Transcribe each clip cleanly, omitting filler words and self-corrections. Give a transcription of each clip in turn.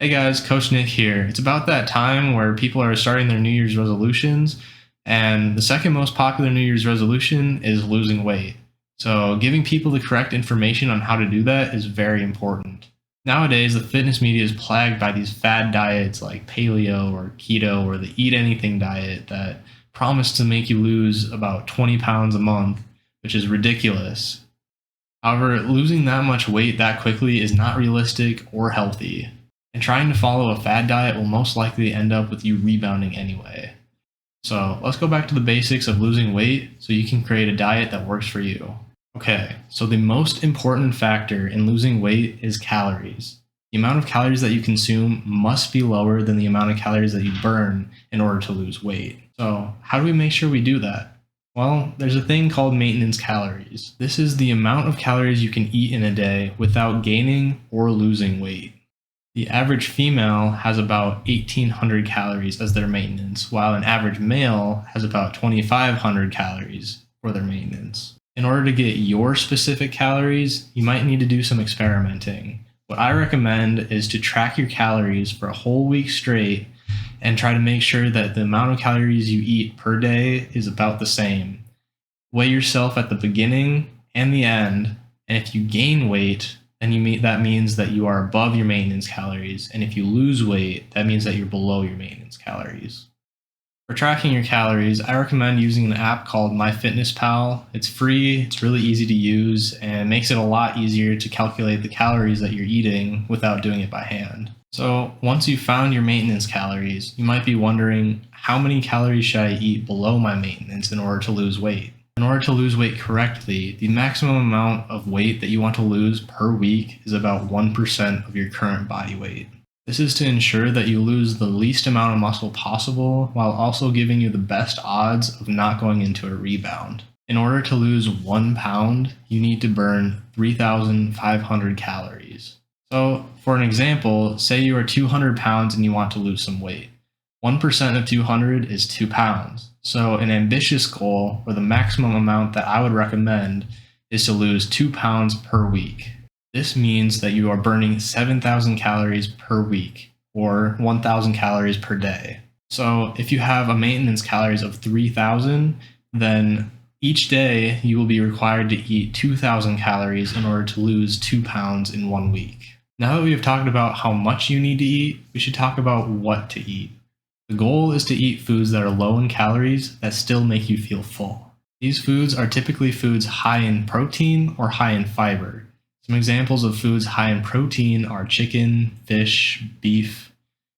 Hey guys, Coach Nick here. It's about that time where people are starting their New Year's resolutions, and the second most popular New Year's resolution is losing weight. So, giving people the correct information on how to do that is very important. Nowadays, the fitness media is plagued by these fad diets like paleo or keto or the eat anything diet that promise to make you lose about 20 pounds a month, which is ridiculous. However, losing that much weight that quickly is not realistic or healthy, and trying to follow a fad diet will most likely end up with you rebounding anyway. So let's go back to the basics of losing weight so you can create a diet that works for you. Okay, so the most important factor in losing weight is calories. The amount of calories that you consume must be lower than the amount of calories that you burn in order to lose weight. So how do we make sure we do that? Well, there's a thing called maintenance calories. This is the amount of calories you can eat in a day without gaining or losing weight. The average female has about 1,800 calories as their maintenance, while an average male has about 2,500 calories for their maintenance. In order to get your specific calories, you might need to do some experimenting. What I recommend is to track your calories for a whole week straight and try to make sure that the amount of calories you eat per day is about the same. Weigh yourself at the beginning and the end, and if you gain weight, then that means that you are above your maintenance calories, and if you lose weight, that means that you're below your maintenance calories. For tracking your calories, I recommend using an app called MyFitnessPal. It's free, it's really easy to use, and makes it a lot easier to calculate the calories that you're eating without doing it by hand. So once you've found your maintenance calories, you might be wondering, how many calories should I eat below my maintenance in order to lose weight? In order to lose weight correctly, the maximum amount of weight that you want to lose per week is about 1% of your current body weight. This is to ensure that you lose the least amount of muscle possible while also giving you the best odds of not going into a rebound. In order to lose 1 pound, you need to burn 3,500 calories. So, for an example, say you are 200 pounds and you want to lose some weight. 1% of 200 is 2 pounds. So an ambitious goal, or the maximum amount that I would recommend, is to lose 2 pounds per week. This means that you are burning 7,000 calories per week, or 1,000 calories per day. So if you have a maintenance calories of 3,000, then each day you will be required to eat 2,000 calories in order to lose 2 pounds in 1 week. Now that we have talked about how much you need to eat, we should talk about what to eat. The goal is to eat foods that are low in calories that still make you feel full. These foods are typically foods high in protein or high in fiber. Some examples of foods high in protein are chicken, fish, beef,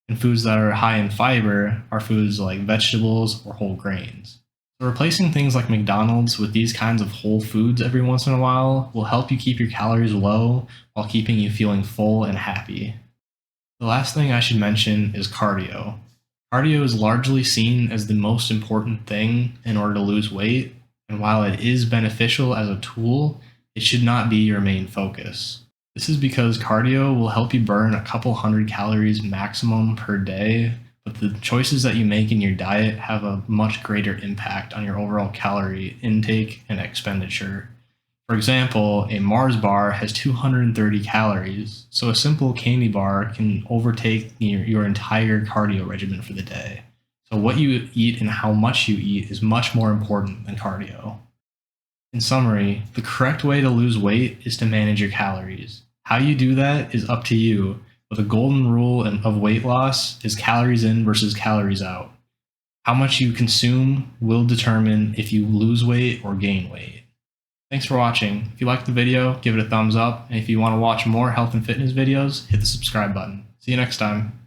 and foods that are high in fiber are foods like vegetables or whole grains. So replacing things like McDonald's with these kinds of whole foods every once in a while will help you keep your calories low while keeping you feeling full and happy. The last thing I should mention is cardio. Cardio is largely seen as the most important thing in order to lose weight, and while it is beneficial as a tool, it should not be your main focus. This is because cardio will help you burn a couple hundred calories maximum per day, but the choices that you make in your diet have a much greater impact on your overall calorie intake and expenditure. For example, a Mars bar has 230 calories, so a simple candy bar can overtake your entire cardio regimen for the day. So what you eat and how much you eat is much more important than cardio. In summary, the correct way to lose weight is to manage your calories. How you do that is up to you, but the golden rule of weight loss is calories in versus calories out. How much you consume will determine if you lose weight or gain weight. Thanks for watching. If you liked the video, give it a thumbs up, and if you want to watch more health and fitness videos, hit the subscribe button. See you next time.